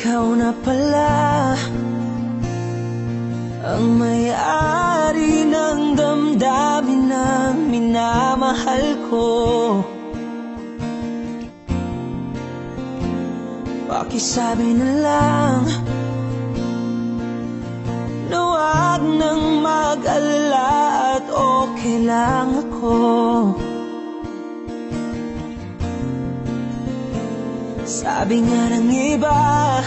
ikaw na pala ang may-ari ng damdamin ng minamahal ko. Pakisabi na lang na wag nang mag-alala at okay lang ako. Sabi nga ng iba,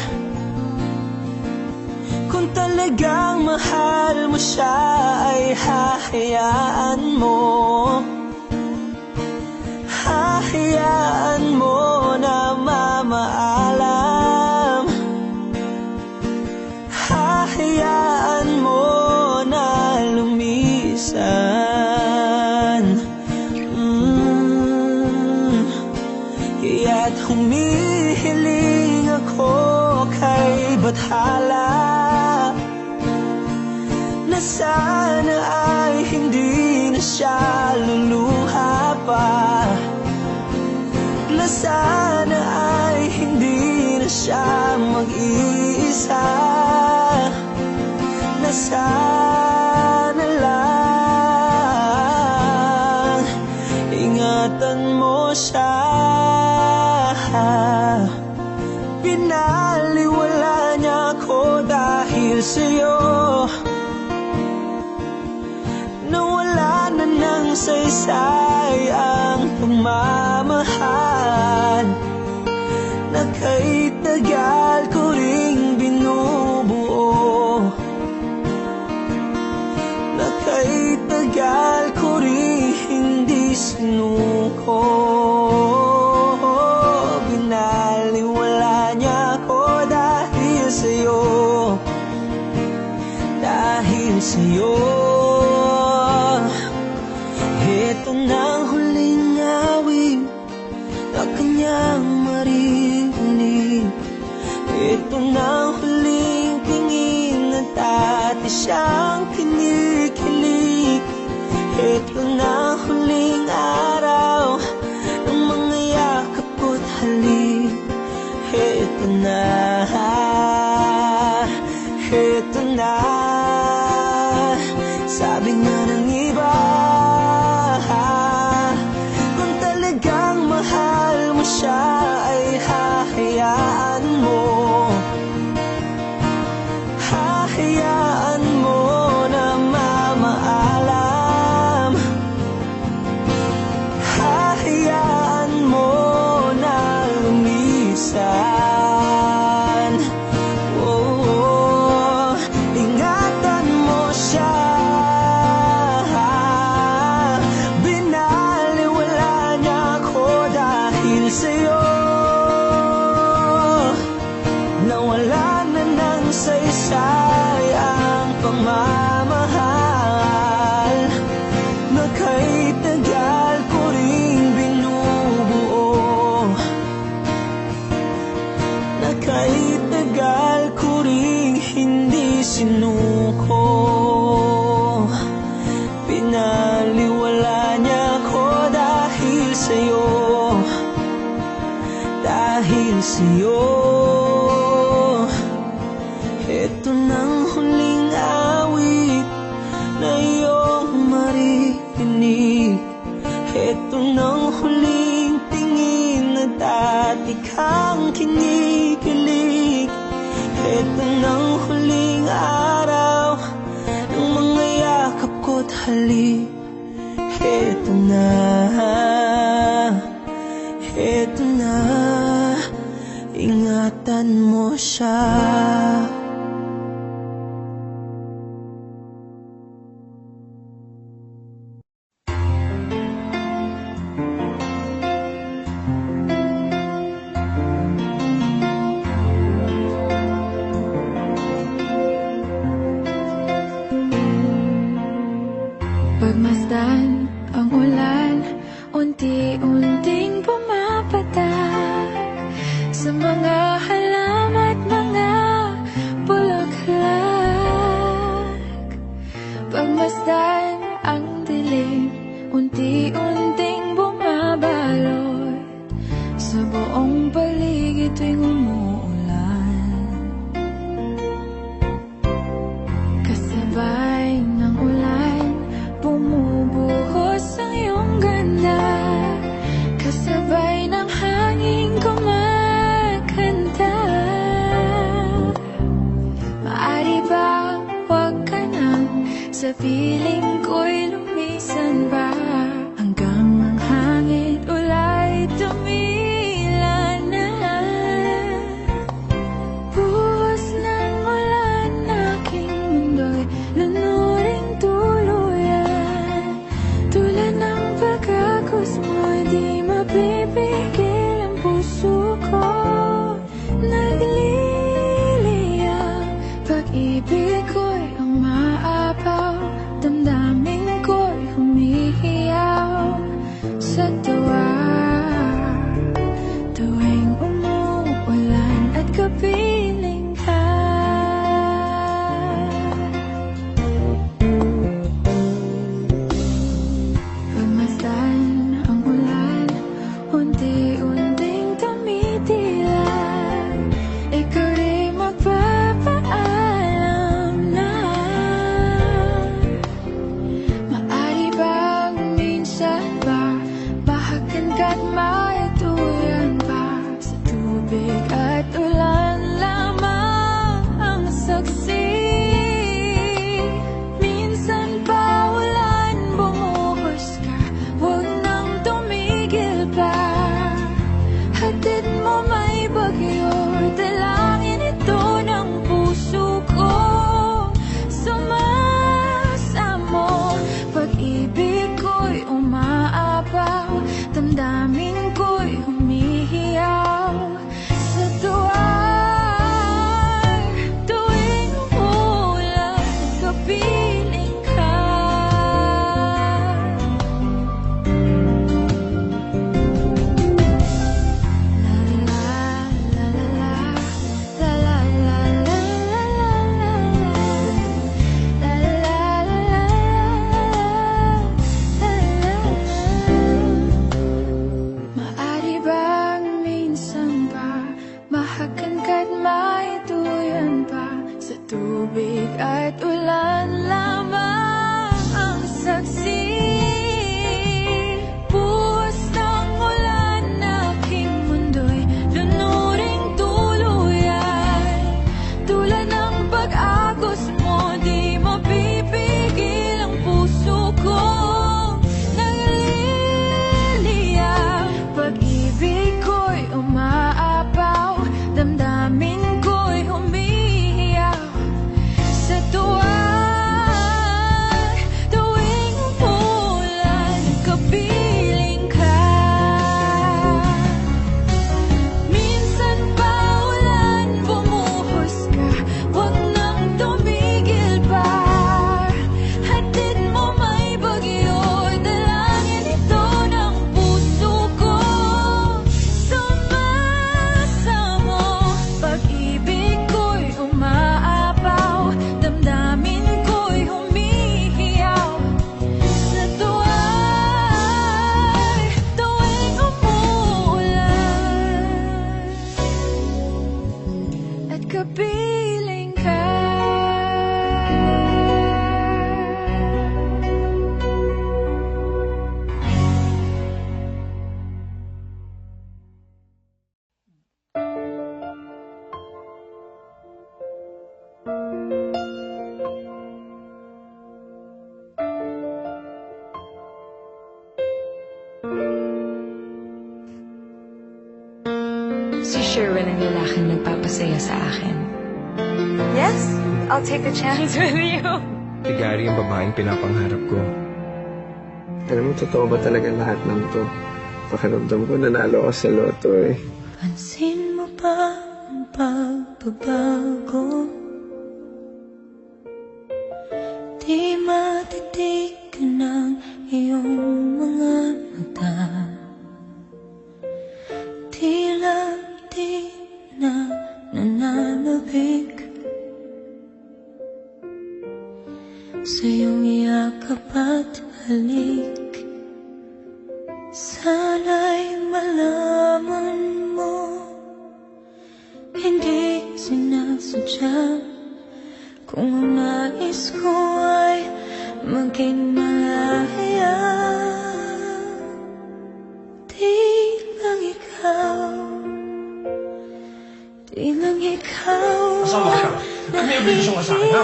kung talagang mahal mo siya ay hahayaan mo. Hahayaan mo na mamaalam. Hahayaan mo na lumisan. Kaya't humihiling ako kay Bathala na sana ay hindi na siya luluha pa, na sana ay hindi na siya mag-iisa, na sana lang ingatan mo siya. Pinaliwala niya ako dahil sa'yo, nawala na ng saysay ang pagmamahal na kay tagal ko ring binubuo, na kay tagal ko ring hindi sinuko. Binaliwala niya ako dahil sa'yo, dahil sa'yo. Ito na ang huling awit na kanyang maririnig. Ito na ang huling tingin na dati siyang kinikilig. Ito na ang huling araw ng mga yakap ko't halik. Ito na, ito na. Sabi nga ng iba, kung talagang mahal mo siya ay hahayaan mo. Hahayaan mo na mamaalam. Hahayaan mo na lumisan. Oh, ingatan mo siya. Binaliwala niya ako dahil sa'yo, nawala na ng saysay ang pagmamahal na kay tagal ko ring binubuo, na kay tagal ko ring hindi sinuko. Pinaliwala niya ako dahil sa'yo, dahil sa'yo. Ito nang huling awit na iyong maririnig. Ito nang huling tingin na dati kang kinikilig. Ito nang huling araw ng mga yakap ko't halik. Ito na, ito na, ingatan mo siya. Pagmasdan ang ulan, unti-unting pumapatak sa mga halam at mga Sa piling ko'y lumisan ba hanggang ang hangin ulay tumila na. Buhos ng ulan aking mundo'y lunuring tuluyan. Tulad ng pagkakos mo'y di mapipigil ang puso ko. Nagliliyab, pag-ibig ko'y umaapaw, damdamin ko'y humihiyaw sa tuwa. Tuwing umuulan at kapiling ka. Pagmasdan ang ulan, unti-unting tumitilay. Ikaw rin magpapaalam na. Maari bang minsan ba bahagan ka't maituyan pa? Sa tubig at ulan lamang ang saksi. Minsan pa ulan bumuhos ka, huwag nang tumigil pa. Hatid mo may bagyo, dalangin ito ng puso ko. Sumasamo, pag-ibig ko'y umaapaw, damdamin ko'y humihiyaw sa tuwa. Tuwing umulan at kapiling ka. Maari bang minsan ba bahagan ka't maituyan pa? Sa tubig at ulan lamang ang saksi. Buhos ng ulan aking mundo'y lunuring tuluyan. Tulad ng pag-agos mo, di mapipigil ang puso ko. Nagliliyab, pag-ibig ko'y umaapaw, damdamin ko'y humihiyaw sa tuwa. Tuwing umulan at kapiling ka. Minsan pa ulan bumuhos ka, huwag nang tumigil pa. Hatid mo may bagyo, dalangin ito ng puso ko. Sumasamo, pag-ibig ko'y umaapaw, damdamin ko'y humihiyaw sa tuwa. Tuwing umuulan at kapiling ka. Si Sherwin ang lalaking nagpapasaya sa akin. Yes, I'll take a chance with you. Si Gary ang babaeng pinapangarap ko. Alam mo, totoo ba talaga lahat ng to? Pakiramdam ko nanalo ako sa loto eh. Pansin mo ba ang pagbabago? Di matitigan ng iyong mga mata. Tila di na nananabik sa iyong yakap at halik. Sana'y malaman mo, hindi sinasadya. Kung ang nais ko ay maging malaya, di lang ikaw, di lang ikaw. Asawa ka? May obligasyon ka sa akin, ha?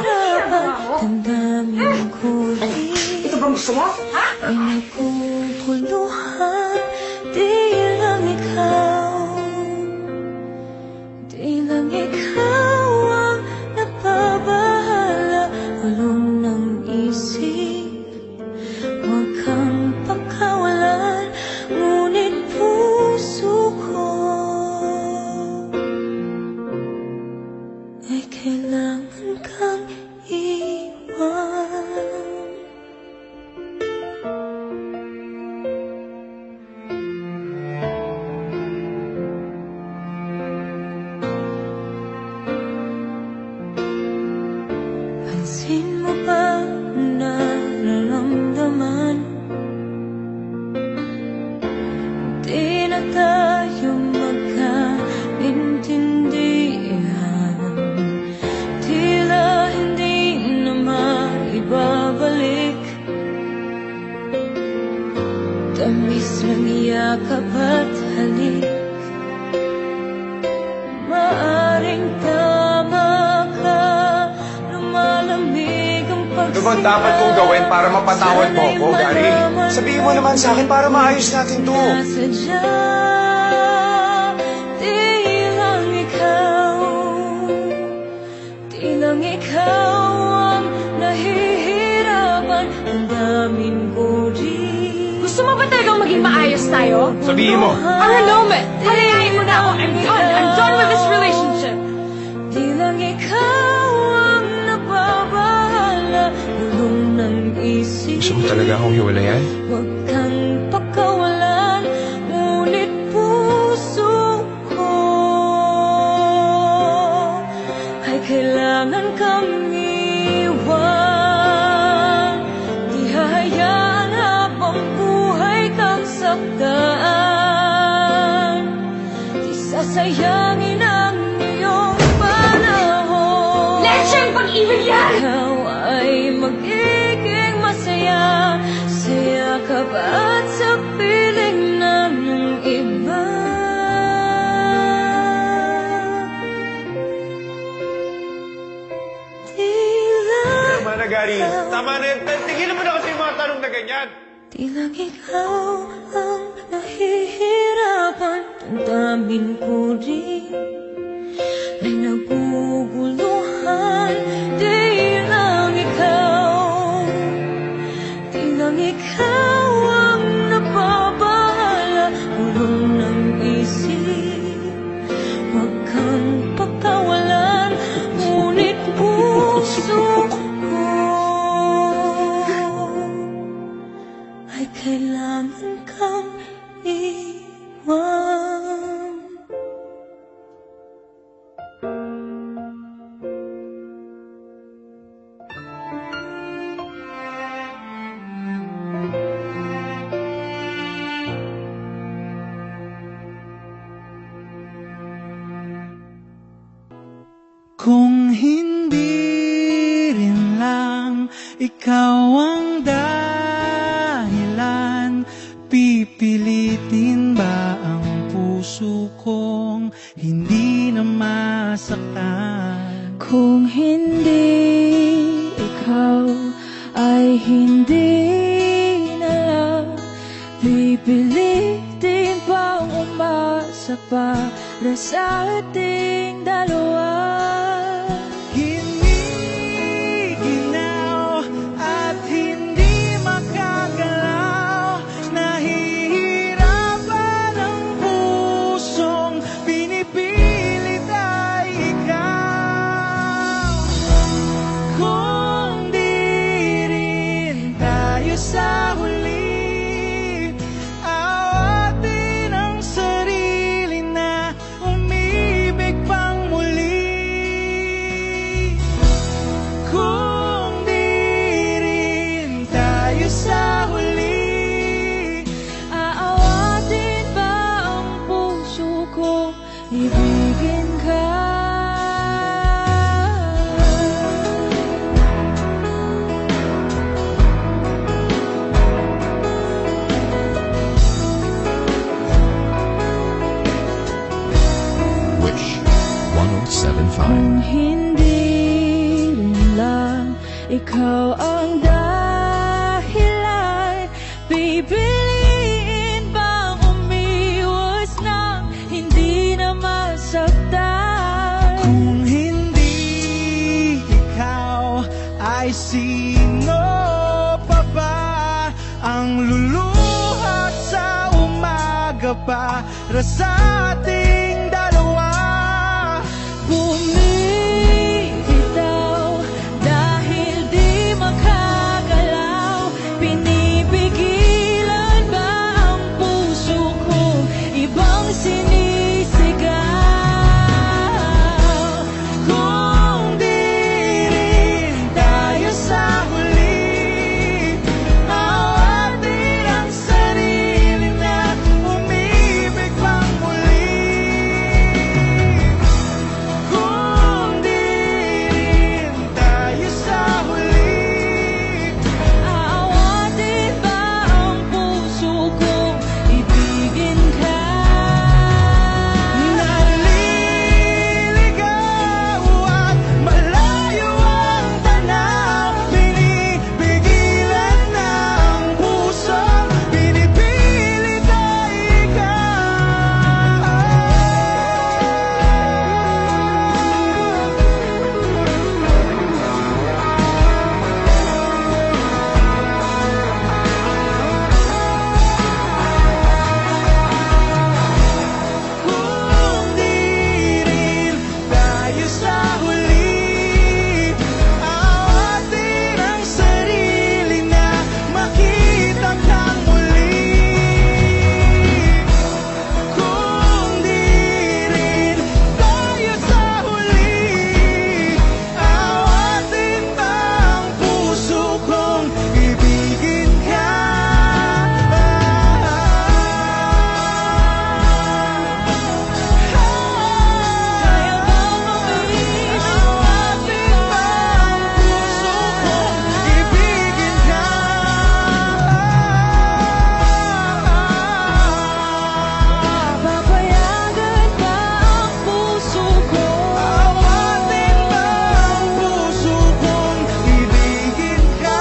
Damdamin ko rin Ito bang gusto mo? Ha? ay naguguluhan. Di lang ikaw, di lang ikaw ang napabahala. Ulong ng isip, huwag kang pagkawalan. Ngunit puso ko ay kailangan kang iwan. Pansin mo ba ang nararamdaman? Di na tayo magkaintindihan. Tila hindi na maibabalik. Tamis ng yakap at halik. Maaring tama ka, lumalamig ang Ano bang dapat kong gawin para mapatawad mo ako, Gary? Sabihin mo naman sa akin para maayos natin to. Nasadya, di lang ikaw, di lang ikaw ang nahihirapan. Ang damin ko rin. Gusto mo ba talagang maging maayos tayo? Sabihin mo. Annulment! Halayain mo na ako! I'm done! I'm done with this relationship! Di lang ikaw ang nababahala. Bulong ng isip, Gusto mo talaga akong hiwalayan? huwag kang pagkawalan. Ngunit puso ko ay kailangan kang iwan. Di hahayaan habang buhay kang saktan. Di sasayangin ang iyong panahon. Lecheng pag-ibig yan! Ikaw ay magiging masaya sa yakap at sa piling ng iba. Di lang, Tama na, Gary. Tama na yan. Tigilan mo na kasi yung mga tanong na ganyan. di lang ikaw ang nahihirapan. Damdamin ko rin ay naguguluhan. Di lang ikaw, di lang ikaw ang napabahala. Ulong ng isip, huwag kang pagkawalan. Ngunit puso ko ay kailangan kang iwan. Kung hindi rin lang ikaw ang dahilan, pipilitin ba ang puso kong hindi na masaktan? Kung hindi ikaw ay hindi na lang, pipilitin bang umasa para sa ating dalawa? Giniginaw at hindi makagalaw, nahihirapan ang pusong pinipilit ay ikaw. Kung di rin tayo sa huli, awatin ang sarili na umibig pang muli. Kung di rin tayo sa huli, Aawatin ba ang puso ko, ibigin ka? ikaw ang dahilan. Pipiliin bang umiwas nang hindi na masaktan? Kung hindi ikaw, ay sino pa ba ang luluhat sa umaga para sa ating dalawa? Bumibitaw dahil di makagalaw. Pinipigilan ba ang puso ko ibang sinisigaw? Kung di rin tayo sa huli, awatin ang sarili na umibig pang muli. Kung di rin tayo sa huli, Aawatin ba ang puso kong ibigin ka? naliligaw at malayo ang tanaw. Pinipigilan ng puso, pinipilit ay Kung di rin tayo sa huli, awatin ang sarili na makita kang muli. Kung di rin tayo sa huli, awatin ba ang puso kong ibigin ka? Kaya bang umiwas Awatin ba ang puso kong ibigin ka? Papayagan ba ang puso ko? Awatin ba ang puso kong ibigin ka?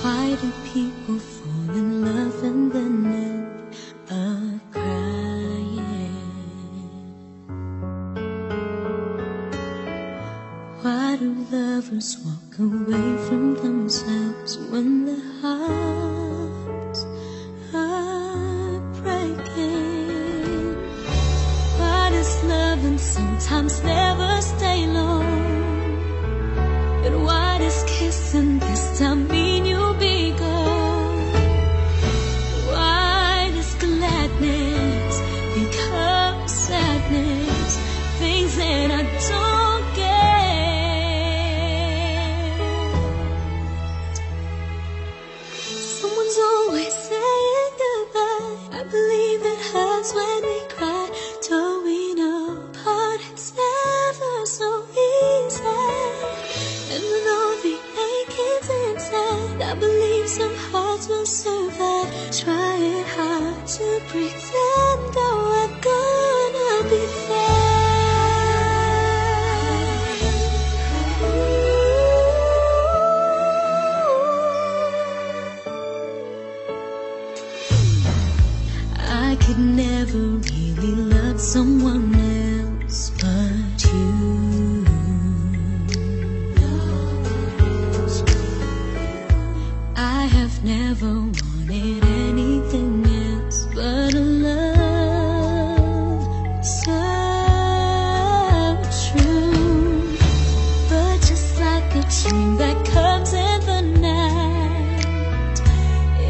Why do people fall in love and then end up crying? Why do lovers walk away from themselves when their hearts are breaking? Why does loving sometimes never stay long? And why does kissing this time mean you'll be gone? Why does gladness become sadness? Things that I don't get. Someone's always saying goodbye. I believe it hurts when we cry. Towing apart, it's never so easy. And with all the achings inside, I believe some hearts will survive. Trying hard to pretend that we're gonna be fine. I could never really love someone else but you. I have never wanted anything else but a love so true. But just like a dream that comes in the night,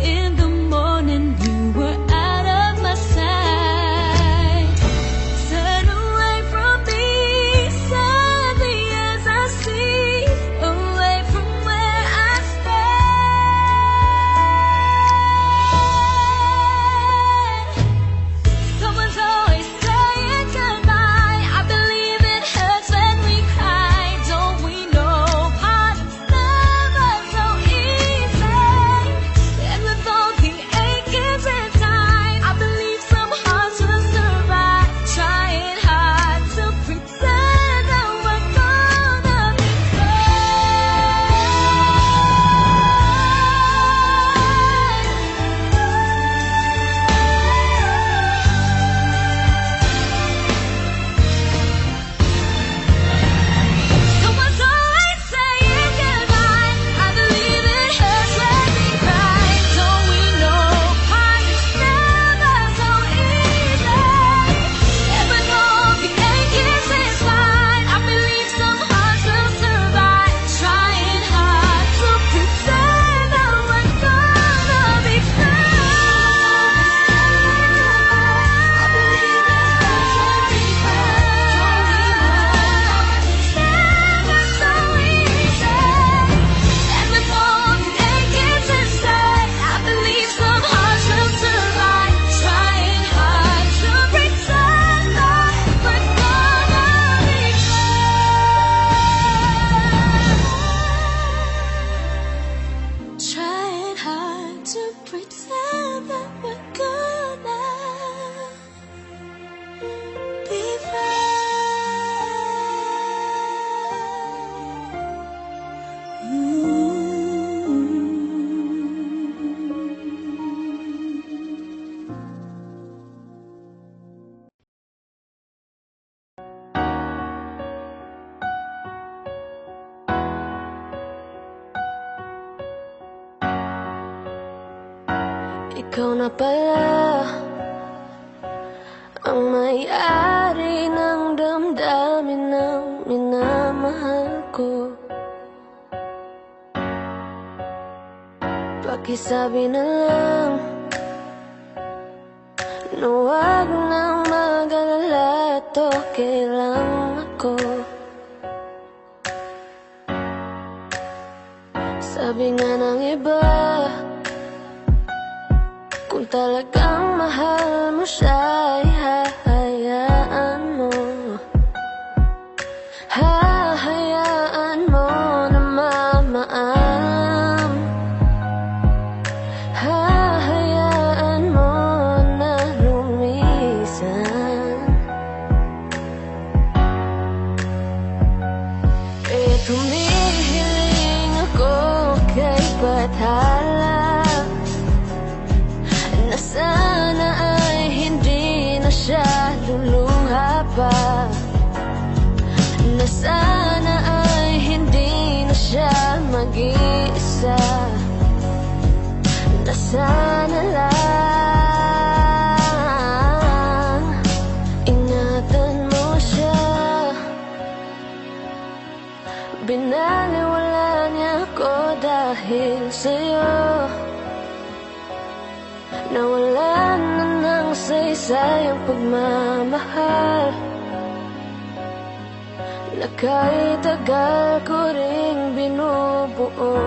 in the morning you were out of my sight. Turn away from me, suddenly as I see ikaw na pala ang may-ari ng damdamin ng minamahal ko. Pakisabi na lang na huwag nang mag-alala, at okay lang ako. Sabi nga ng iba, kung talagang mahal mo siya, ay hahayaan mo. Hahayaan mo na mamaam. Hahayaan mo na lumisan. Humihiling ako kay Bathala na sana ay hindi na siya luluha pa, na sana ay hindi na siya mag-iisa, na sana lang ingatan mo siya. Binaliwala niya ako dahil sa'yo. Nawalan na ng saysay ang pagmamahal na kahit tagal ko ring binubuo,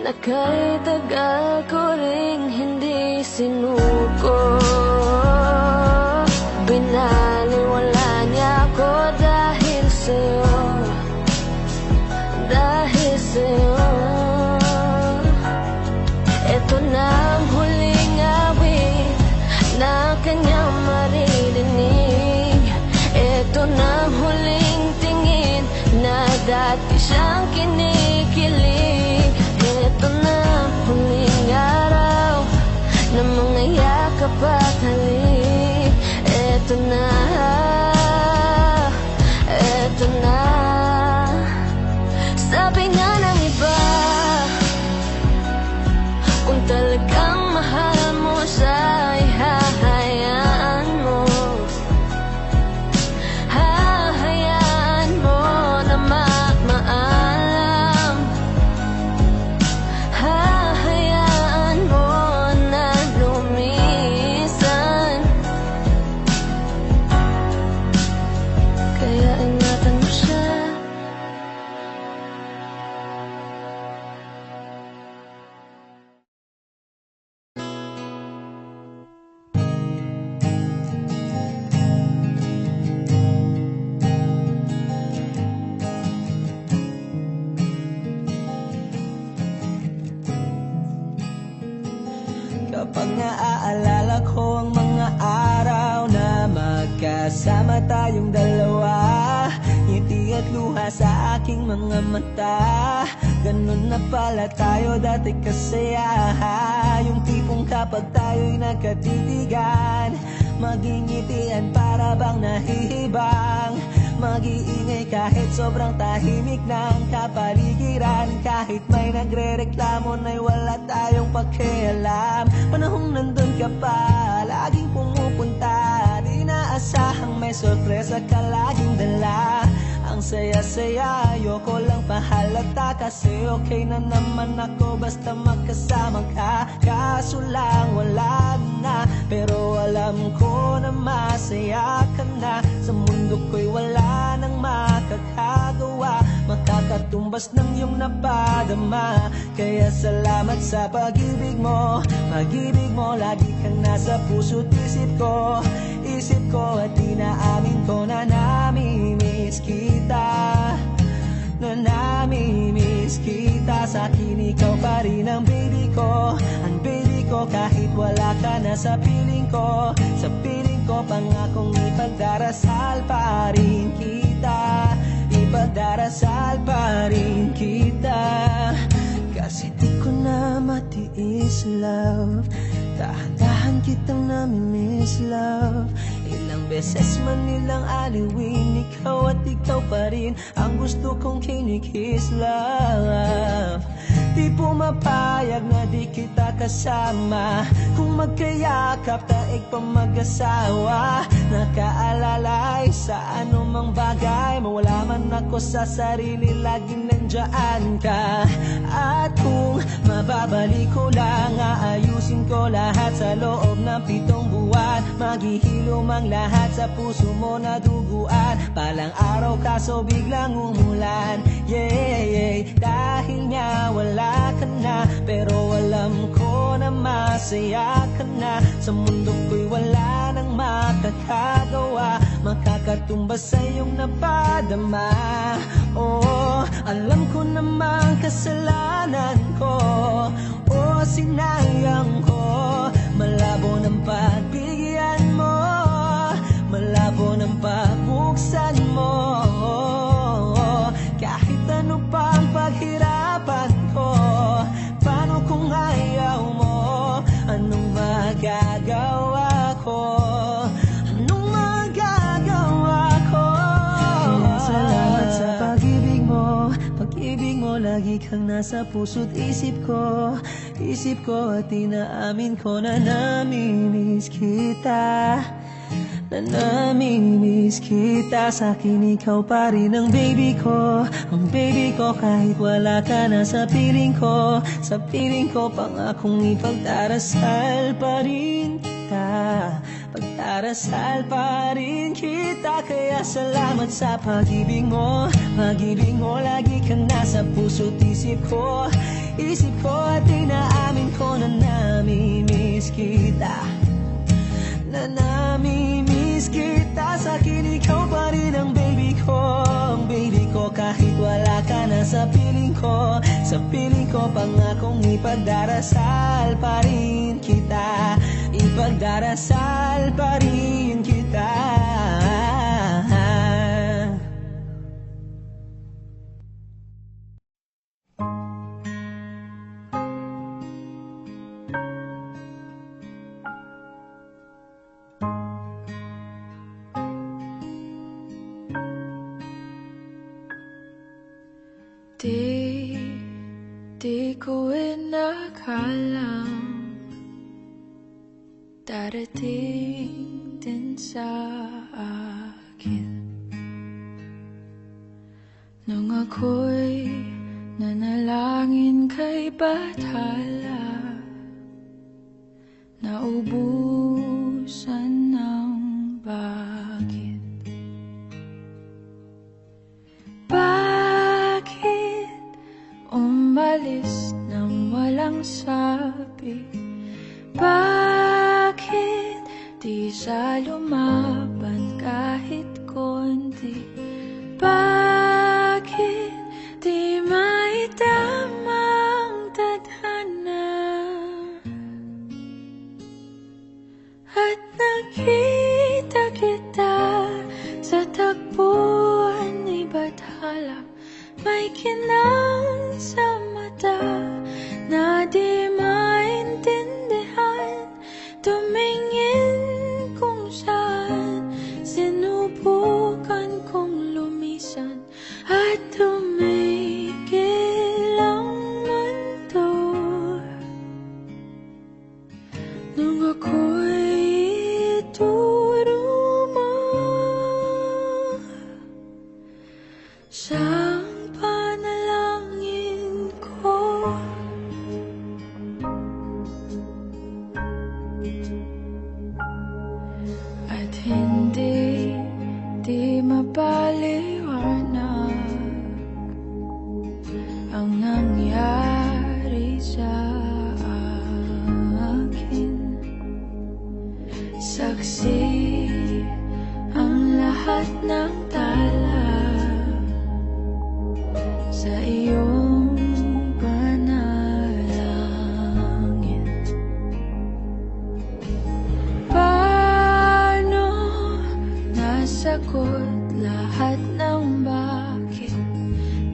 na kahit tagal ko ring hindi sinuko. Binaliwala niya ako dahil sa'yo, dahil sa'yo. Ito na ang huling awit na kanyang maririnig. Ito na ang huling tingin na dati siyang kinikilig. Ito na ang huling araw na mga yakap at halik. Ito na, ito na. Sabi nga ng iba, kung talagang mahal mo siya, ay hahayaan mo. Hahayaan mo na magmaalam. Hahayaan mo na lumisan. Kaya ingatan mo siya. Kapag naaalala ko ang mga araw na magkasama tayong dalawa, ngiti at luha sa aking mga mata. Ganun na pala tayo dati kasaya. Yung tipong kapag tayo'y nagkatitigan, magingitian para bang nahihibang. Mag-iingay kahit sobrang tahimik ng kapaligiran. Kahit may nagre-reklamo na'y wala tayong pakialam. Panahong nandun ka pa, laging pumupunta. Di naasahang may sorpresa ka laging dala. Ang saya-saya, ayoko lang pahalata. Kasi okay na naman ako basta magkasama ka. Kaso lang wala na, pero alam ko na masaya ka na. Sa mundo ko'y wala nang makakagawa, makakatumbas ng iyong napadama. Kaya salamat sa pag-ibig mo. Pag-ibig mo, lagi kang nasa puso't isip ko. Isip ko at inaamin ko na nami-miss kita. Na nami-miss kita. Sa akin ikaw pa rin ang baby ko. Ang baby ko kahit wala ka na sa piling ko. Sa piling ko pangakong ipagdarasal pa rin kita. Ipagdarasal pa rin kita. Kasi di ko na matiis love. Dahan-dahan kitang nami-miss love. Ilang beses man nilang aliwin, ikaw at ikaw pa rin ang gusto kong kinikiss love. Di pumapayag na di kita kasama. Kung magkayakap taig pa mag-asawa. Nakaalalay sa anumang bagay. Mawala man ako sa sarili, laging nandyan ka. At kung mababalik ko lang, aayusin ko lahat sa loob ng 7 buwan. Maghihilom ang lahat sa puso mo na duguan. Palang araw kaso biglang umulan. Yeah, dahil nga wala ka na. Pero alam ko na masaya ka na. Sa mundo ko'y wala nang makakagawa. Makakatumbas sa iyong napadama. Oh, alam ko namang kasalanan ko. Oh, sinayang ko. Malabo ng pagbigyan mo. Malabo ng pagbuksan mo. Kahit ano pa ang paghirapan ko. Paano kung ayaw mo? Anong magagawa ko? Anong magagawa ko? Kaya salamat sa pag-ibig mo. Pag-ibig mo lagi kang nasa puso't isip ko. Isip ko at inaamin ko na namimiss kita. Na namimiss kita. Sa'kin ikaw pa rin ang baby ko. Ang baby ko kahit wala ka na sa piling ko. Sa piling ko pangakong ipagdarasal pa rin kita. Pagdarasal pa rin kita. Kaya salamat sa pag-ibig mo. Pag-ibig mo lagi kang nasa puso't isip ko. Isip ko at inaamin ko na namimiss kita. Na namimiss kita. Sa'kin ikaw pa rin ang baby ko. Ang baby ko kahit wala ka na sa piling ko. Sa piling ko pangakong ipagdarasal pa rin kita. Ipagdarasal pa rin kita. Di ko inakalang darating din sa akin nung ako'y nanalangin kay Bathala. Naubusan ng bakit. Bakit umalis nang walang sabi? Bakit di siya lumaban kahit konti? Bakit di maitama ang tadhana? At nakita kita sa tagpuan ni Bathala. May kinang sa mata na di maintindihan. Tumingin kung saan sinubukan kong lumisan. At tumigil ang mundo nung ako'y ituro mo siyang panalangin ko. At hindi di mapaliwanag ang nangyari sa akin. Saksi ang lahat ng tala sa iyong panalangin. Paano nasagot lahat ng bakit?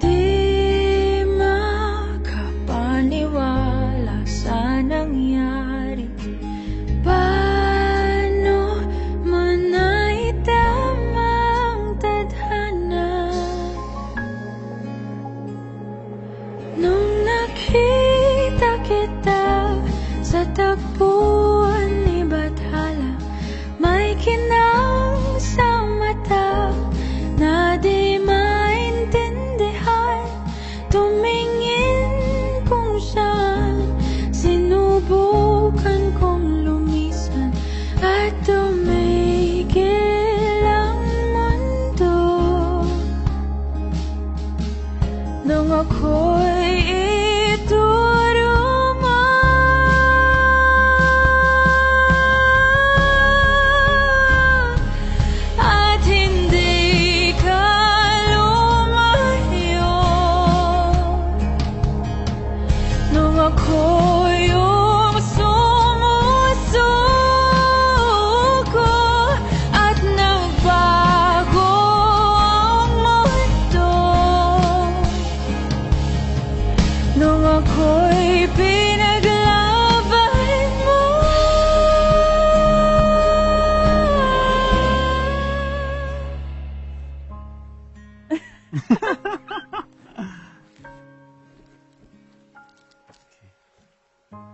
Di makapaniwala sa nangyari. Paano man naitama ang tadhana nung nakita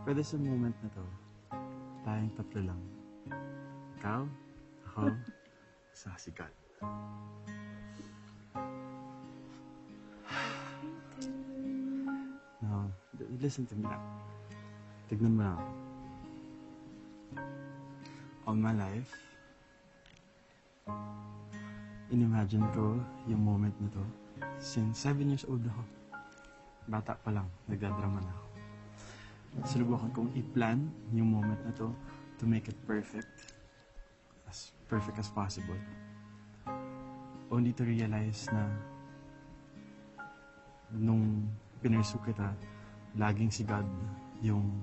Pwede sa moment na to, tayong tatlo lang. Ikaw, ako, sa si God. No, listen to me lang. Tignan mo lang ako. All my life, inimagine ko yung moment na to since 7 years old ako. Bata pa lang, nagdadrama na ako. Sinubukan kong i-plan yung moment na to to make it perfect as possible. Only to realize na nung pinursu kita, laging si God yung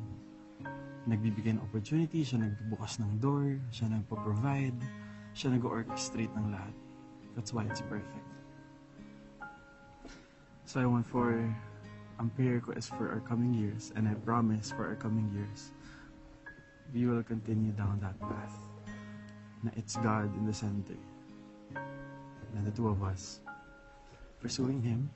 nagbibigay ng opportunity, siya nagbubukas ng door, siya nagpo-provide, siya nag-orchestrate ng lahat. That's why it's perfect. So I want for, ang prayer ko is for our coming years, and I promise for our coming years, we will continue down that path. Na it's God in the center. And the two of us pursuing Him.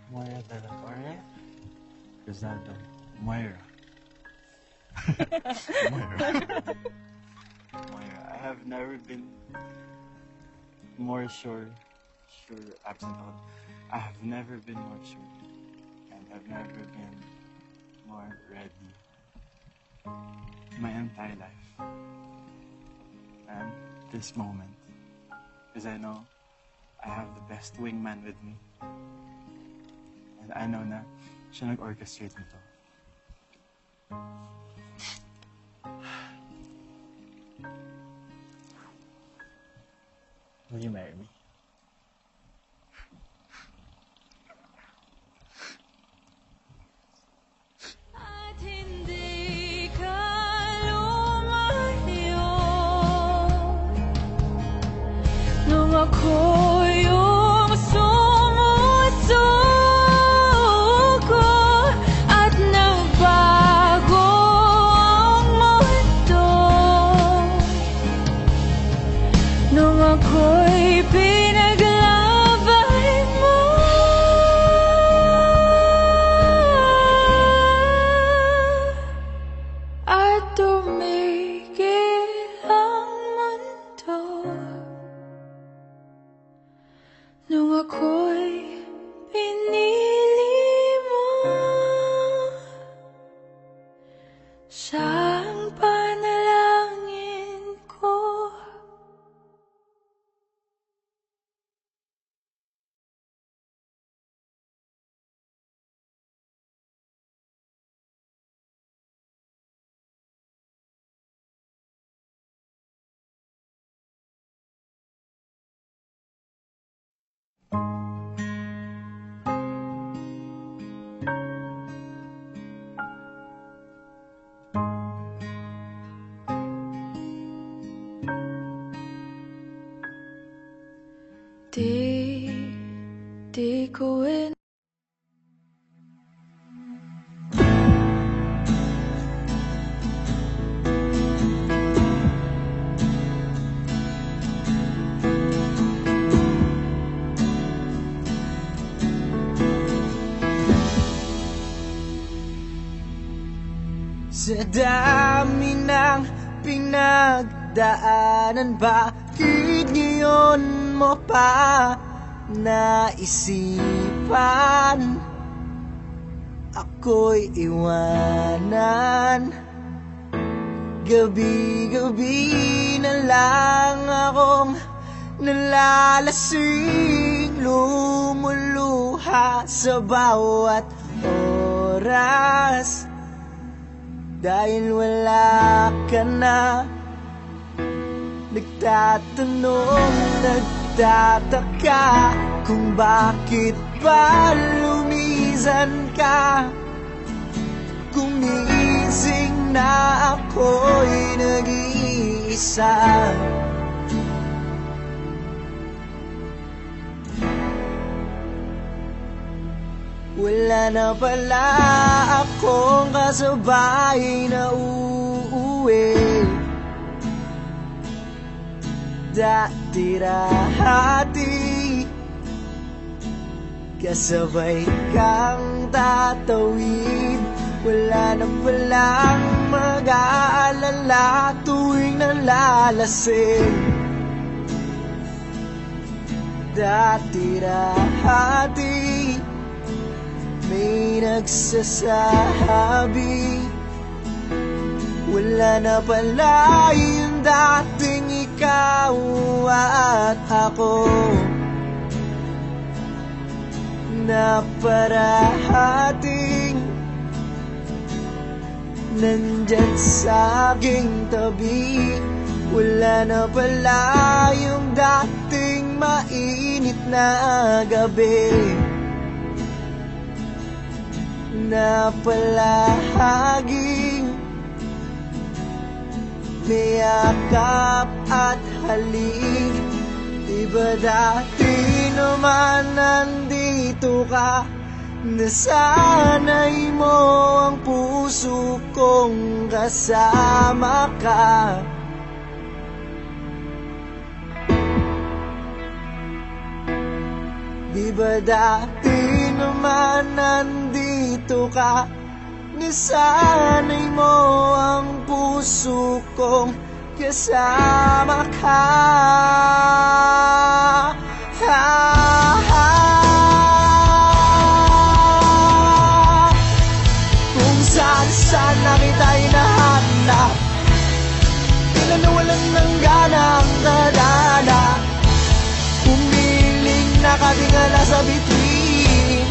Moira de la Torre, Rizaldo, Moira. Moira. Moira, I have never been more absent on. I have never been more sure, and I've never been more ready my entire life. And this moment, because I know I have the best wingman with me. And I know na siya nag-orchestrate nito. Will you marry me? At hindi ka lumayo nung ako yung sumusuko at nagbago ang mundo nung ako'y pinaglabay mo. At tumigil ang mundo nung ako'y pinili mo. Siyang panalangin ko. Di ko Sa dami ng pinagdaanan, bakit ngayon mo pa naisipan ako'y iwanan? Gabi-gabi na lang akong nalalasing, lumuluha ka sa bawat oras. Dahil wala ka na, nagtatanong, nagtataka kung bakit ba lumisan ka. Gumising na ako'y nag-iisa. Wala na pala akong kasabay na uuwi. Dati-dati kasabay kang tatawid. Wala na palang mag-aalala tuwing nalalasing. Dati-dati may nagsasabi, wala na pala yung dating ikaw at ako, na parating nandyan sa aking tabi. Wala na pala yung dating mainit na gabi, na palaging may yakap at halik. Diba dati naman nandito ka, nasanay mo ang puso kong kasama ka. Diba dati naman nandito ka, nasanay mo ang puso kong kasama ka. Kung saan na kita'y nahanap, tila nawalan ng gana ang kadana. Umiling nakatingala sa bituin,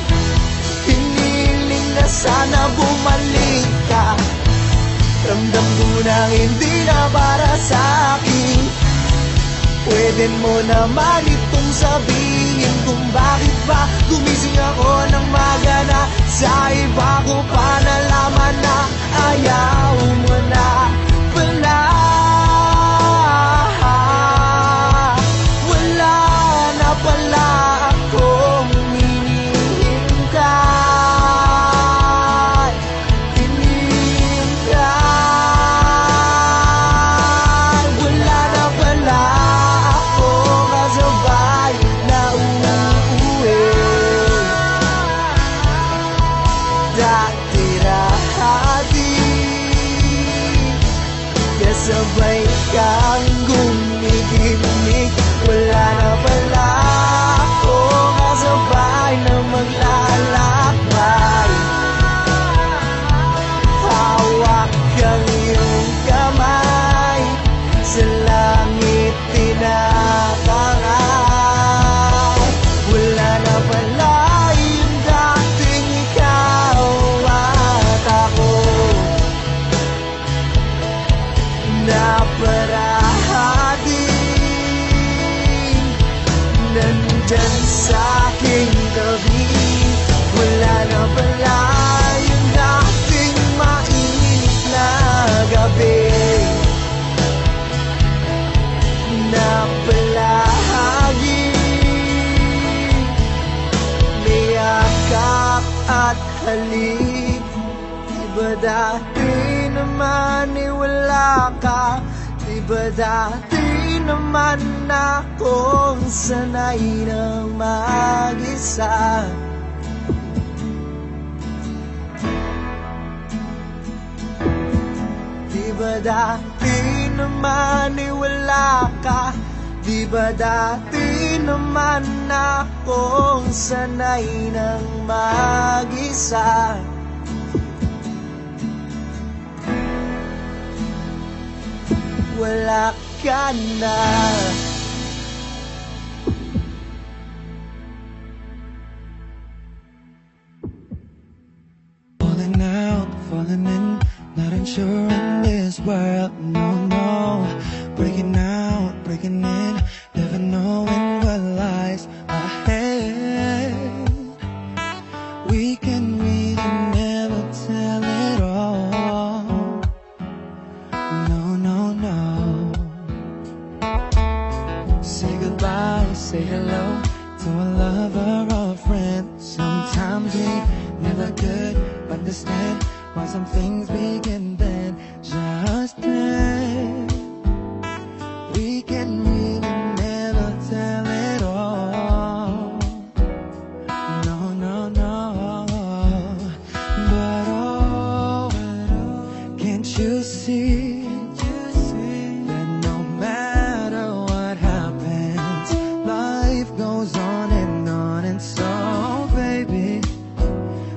hiniling na sana bumalik ka. Ramdam ko na hindi na para sa'kin. Pwede mo naman itong sabihin kung bakit ba gumising ako ng magana. Sa iba ko pa nalaman na ayaw mo na pala. Wala na pala akong hinihintay. Wala na pala akong kasabay na uuwi. Dati-dati kasabay kang gumigimik. Wala na pala akong kasabay na maglalakbay. Hawak kang iyong kamay, sa langit tinatangay. Wala na pala yung dating ikaw at ako, na parating nandyan sa aking tabi. Wala na pala yung dating mainit na gabi, na palaging may yakap at halik. Diba dati naman wala ka, diba dati naman akong sanay na mag-isa. Diba dati naman wala ka, diba dati naman akong sanay ng mag-isa. Wala ka na. adventure in this world. No, no, breaking out, breaking in, never knowing what lies ahead. We can really never tell it all. No, no, no. Say goodbye, say hello to a lover or a friend. Sometimes we never could understand why some things begin then, just then. We can really never tell it all. No, no, no. But oh, can't you see that no matter what happens, life goes on and on. And so, baby,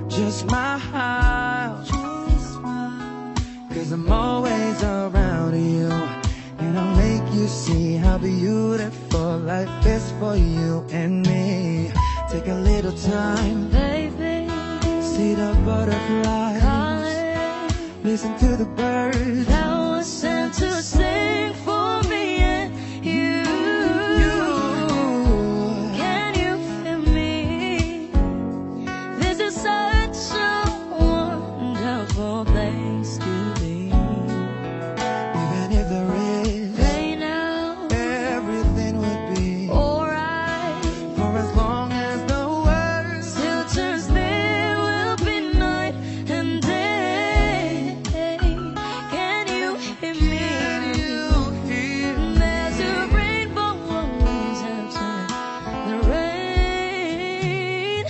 just smile, 'cause I'm always around you, and I'll make you see how beautiful life is for you and me. Take a little time, Baby, see the butterflies, calling, listen to the birds. that was sent to sing for me and you. Can you feel me? This is such a wonderful place to be. Even if there is Right now, everything would be alright. for as long as the world Still turns, there will be night and day. Can you hear me? There's a rainbow always after the rain.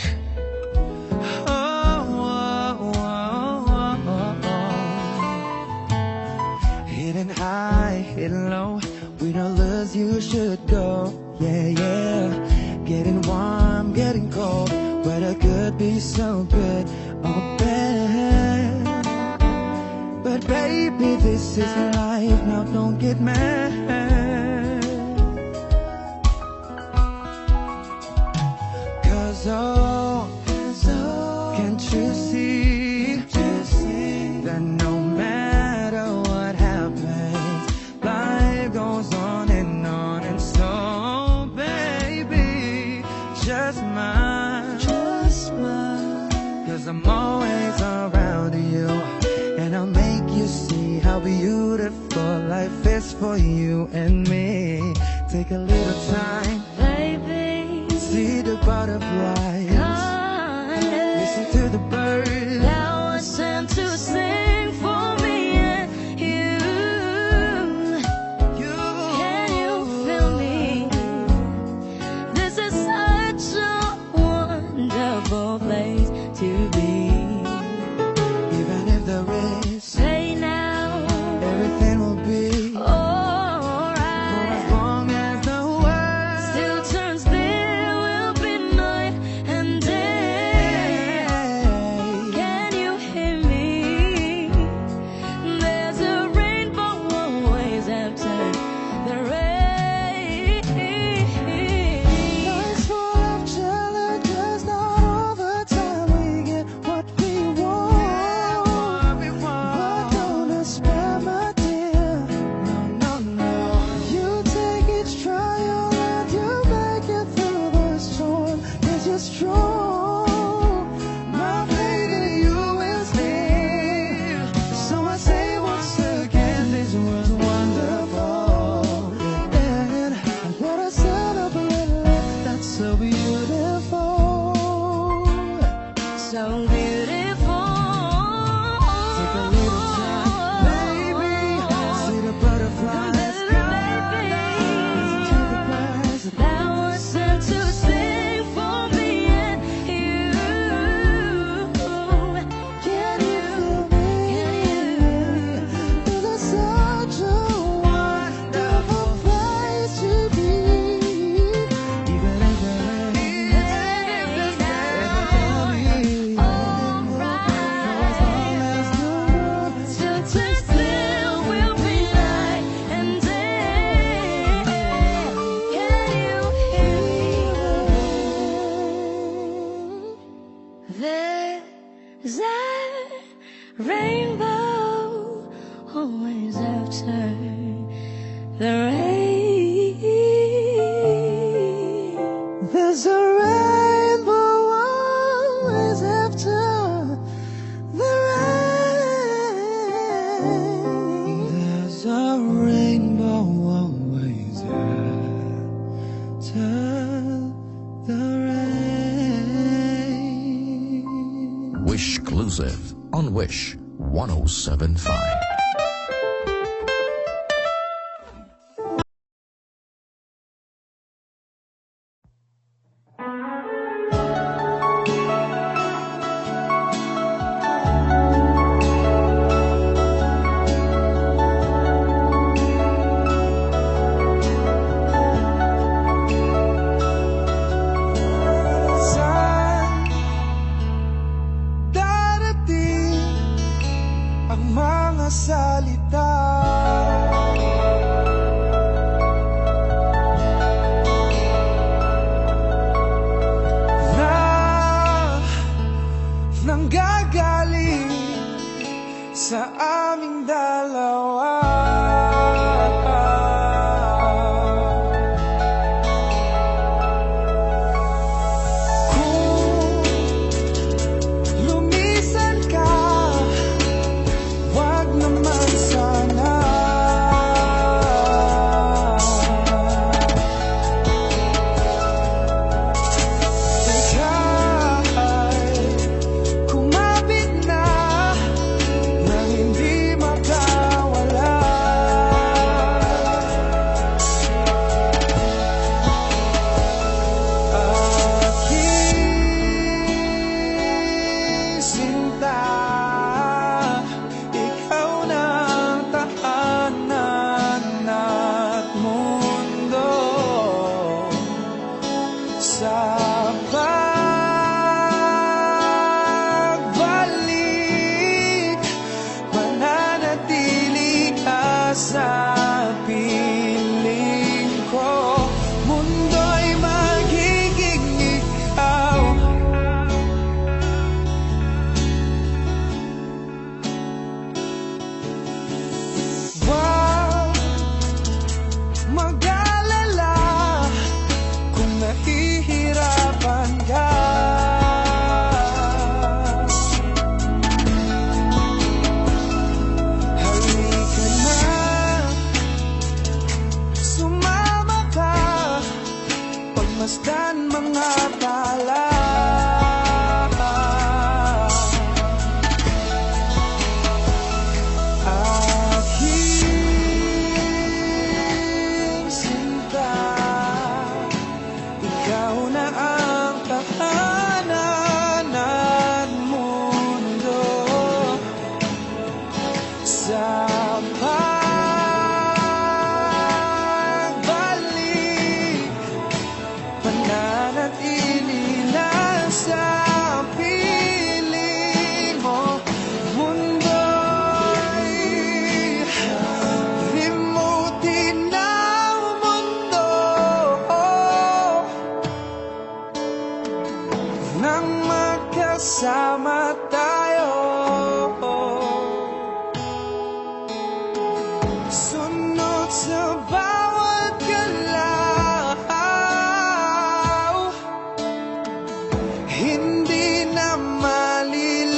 Hidden high, hidden low, we don't lose, you should go. Yeah, yeah. Getting warm, getting cold, weather could be so good or bad. But baby, this is life, now don't get mad. 'Cause oh, can't you see that no matter what happens, life goes on and on. And so, baby, just smile, 'cause I'm always around you, and I'll make you see how beautiful life is for you and me. Take a little time, Baby, see the butterflies, calling, listen to the birds. that was sent to sing for me and you. Can you feel me? This is such a wonderful place to be. Even if there is Say now, everything will be for alright. as long as the world Still turns, there will be night and day. Can you hear me? There's a rainbow always after the rain. Life's full of challenges, not all the time we get what we want. But don't despair, my dear. No, no, no. You take each trial and you make it through the storm, 'cause you're strong. My faith in you is near. So I say once again, this was wonderful. And I wanna celebrate that's so beautiful. So beautiful. Take a little time, baby. See the butterflies. Listen to the birds. That was sent to sing for me and you. Can you feel me? This is such a wonderful place to be. Even if there is Still turns, there will be night and day. Can you hear me? There's a rainbow always after the rain. There's a rainbow always after the rain. There's a rainbow always after the rain. Wish Exclusive on Wish 107.5. Salita na nanggagaling sa aming dalawa. Masdan mga tala. Aking sinta, ikaw na ang tahanan at mundo sa pananatili lang sa piling mo. Mundo'y limutin ng mundo nang magkasama tayo. Sunod sa bawat galaw, hindi na maliligaw.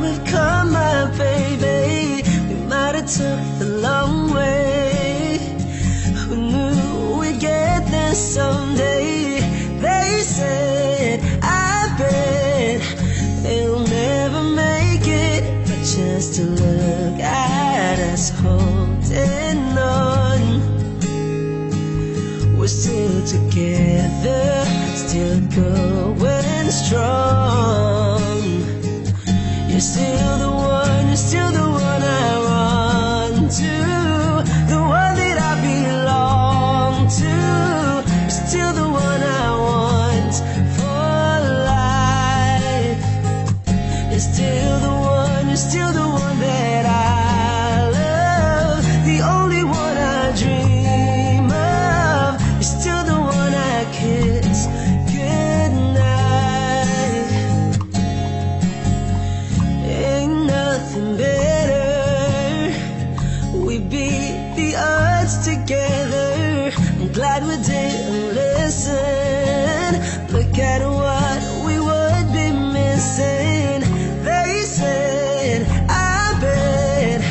we've come, my baby. We might have took the long way. Who knew we'd get there someday? They said, I bet they'll never make it, but just to look at us holding on. We're still together, still going strong. You're still the one, you're still the one I run to, the one that I belong to. You're still the one I want for life. You're still the one, you're still the one that I love, the only one I dream of. You're still the one I kiss goodnight. Ain't nothing better. We beat the odds together. I'm glad we didn't listen. Look at what we would be missing. They said, I bet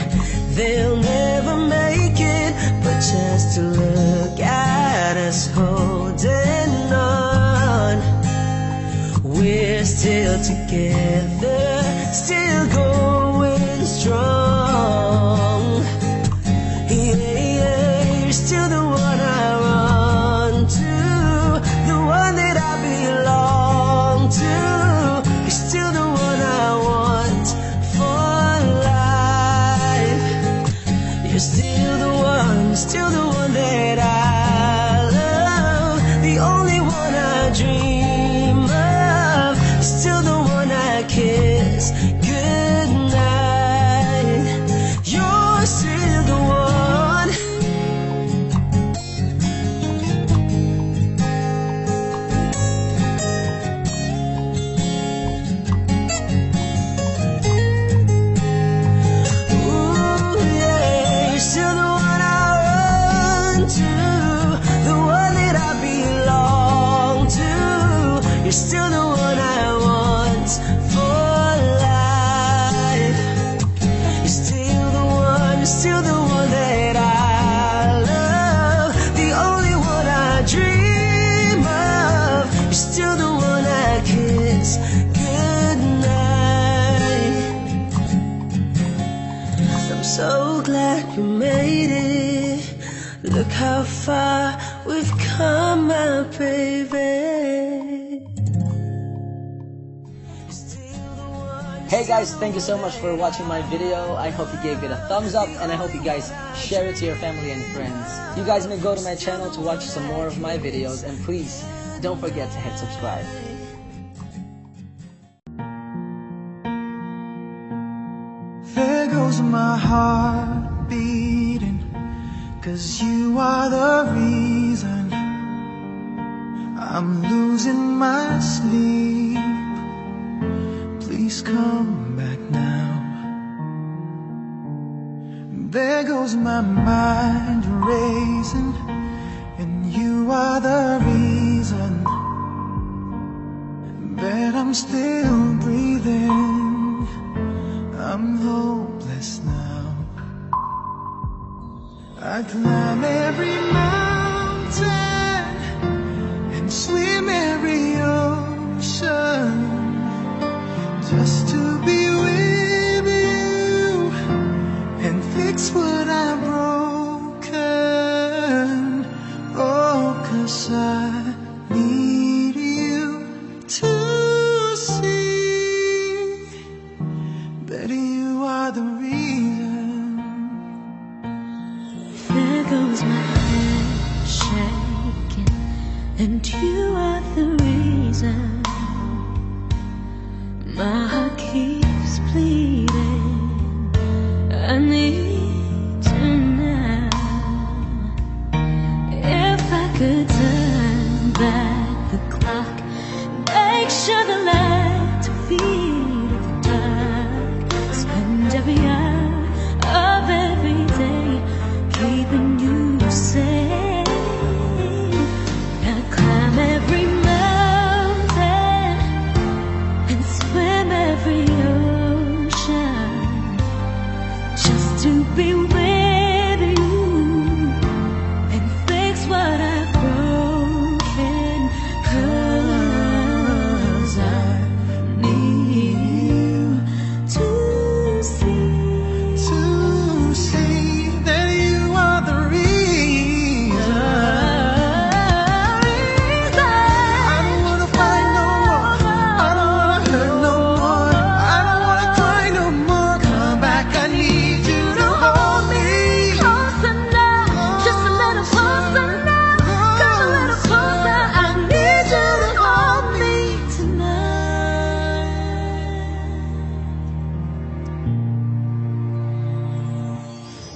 they'll never make it, but just to look at us holding on. We're still together, still going strong. Yeah, you're still the one I run to, the one that I belong to. You're still the one I want for life. You're still the one that I love, the only one I dream of. You're still the one I kiss goodnight. You're still the one. Ooh, yeah, you're still the one I run to, the one that I belong to. You're still the one I want for life. You're still the one, you're still the one that I love, the only one I dream of. You're still the one I kiss goodnight. I'm so glad we made it. Look how far we've come, my baby. Hey guys, thank you so much for watching my video. I hope you gave it a thumbs up and I hope you guys share it to your family and friends. You guys may go to my channel to watch some more of my videos, and please don't forget to hit subscribe. There goes my heart beating, 'cause you are the reason I'm losing my sleep. Please come back now. There goes my mind racing, and you are the reason that I'm still breathing. I'm hopeless now. I climb every mountain and swim every ocean just to be with you and fix what I've broken. Oh, 'cause I need you to see that you are the reason. There goes my hand shaking, and you are the reason. My heart keeps bleeding. I need you now. If I could turn back the clock, make sure the light feed the dark, spend every hour of every day keeping you safe. I climb every mountain and swim every ocean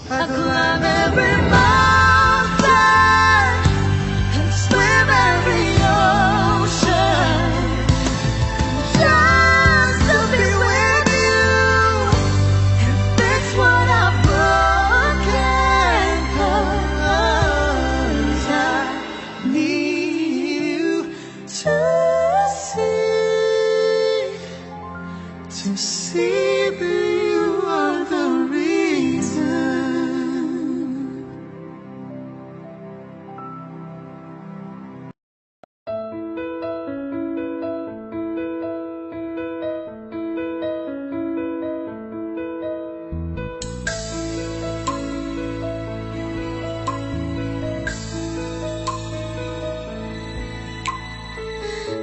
I climb every mountain and swim every ocean just to be with you and fix what I've broken. 'Cause I need you to see that you are the reason.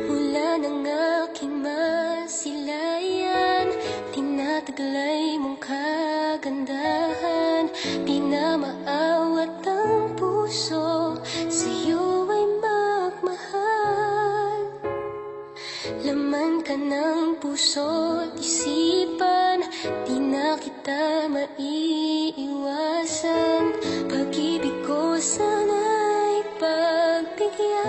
Mula ng aking masilayan, tinataglay mong kagandahan. Di na maawat ang puso, sa'yo ay magmahal. Laman ka ng puso at isipan, di na kita maiiwasan. Pag-ibig ko sana'y pagbigyan.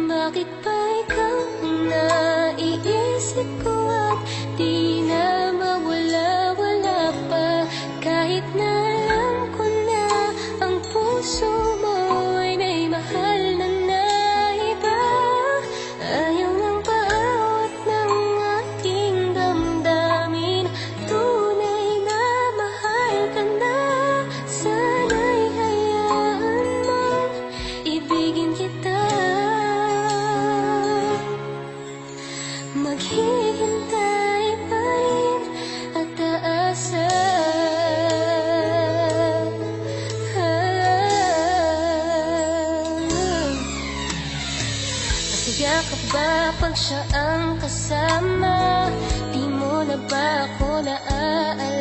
Bakit ba ikaw ang naiisip ko at di na mawala-wala pa? Kahit na alam ko na ang puso mo ay may mahal na iba. Ayaw nang paawat ng aking damdamin, tunay na mahal ka na. Sana'y hayaan mong ibigin kita. Maghihintay pa rin at aasa. Masaya ka ba pag siya ang kasama? Di mo na ba ako naaalala?